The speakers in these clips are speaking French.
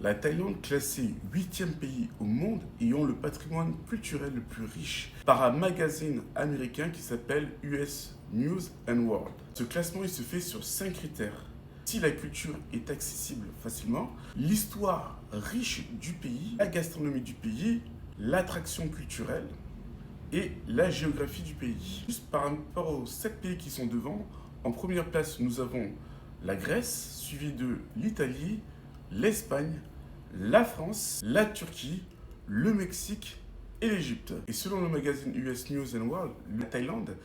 La Thaïlande, classée 8e pays au monde ayant le patrimoine culturel le plus riche par un magazine américain qui s'appelle US News and World. Ce classement il se fait sur 5 critères. Si la culture est accessible facilement, l'histoire riche du pays, la gastronomie du pays, l'attraction culturelle et la géographie du pays. Juste par rapport aux 7 pays qui sont devant, en première place nous avons la Grèce, suivie de l'Italie, l'Espagne, la France, la Turquie, le Mexique et l'Égypte. Et selon le magazine US News and World, la Thaïlande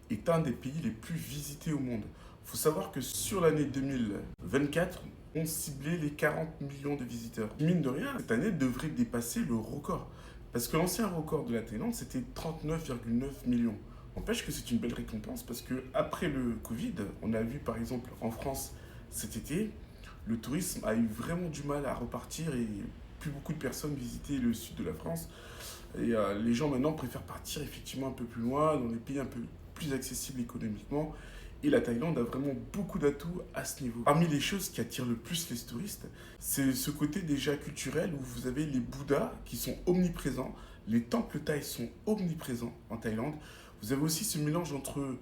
est un des pays les plus visités au monde. Il faut savoir que sur l'année 2024, on ciblait les 40 millions de visiteurs. Mine de rien, cette année devrait dépasser le record. Parce que l'ancien record de la Thaïlande, c'était 39,9 millions. N'empêche que c'est une belle récompense parce que après le Covid, on a vu par exemple en France cet été, le tourisme a eu vraiment du mal à repartir et plus beaucoup de personnes visitaient le sud de la France. Et les gens maintenant préfèrent partir effectivement un peu plus loin, dans des pays un peu plus accessibles économiquement. Et la Thaïlande a vraiment beaucoup d'atouts à ce niveau. Parmi les choses qui attirent le plus les touristes, c'est ce côté déjà culturel où vous avez les Bouddhas qui sont omniprésents. Les temples thaïs sont omniprésents en Thaïlande. Vous avez aussi ce mélange entre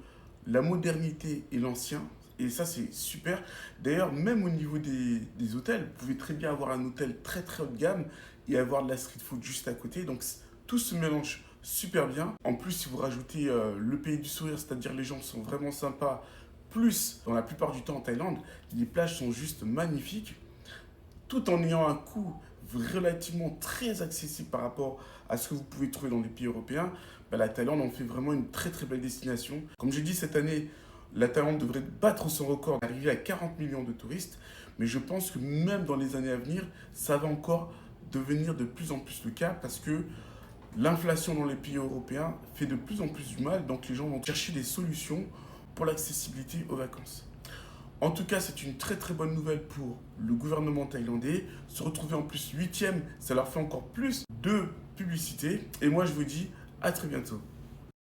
la modernité et l'ancien. Et ça, c'est super. D'ailleurs, même au niveau des hôtels, vous pouvez très bien avoir un hôtel très très haut de gamme et avoir de la street food juste à côté. Donc, tout se mélange super bien. En plus, si vous rajoutez le pays du sourire, c'est-à-dire les gens sont vraiment sympas, plus, dans la plupart du temps en Thaïlande, les plages sont juste magnifiques, tout en ayant un coût relativement très accessible par rapport à ce que vous pouvez trouver dans les pays européens. La Thaïlande en fait vraiment une très très belle destination. Comme j'ai dit, cette année, la Thaïlande devrait battre son record, arriver à 40 millions de touristes. Mais je pense que même dans les années à venir, ça va encore devenir de plus en plus le cas parce que l'inflation dans les pays européens fait de plus en plus du mal. Donc les gens vont chercher des solutions pour l'accessibilité aux vacances. En tout cas, c'est une très très bonne nouvelle pour le gouvernement thaïlandais. Se retrouver en plus 8e, ça leur fait encore plus de publicité. Et moi, je vous dis à très bientôt.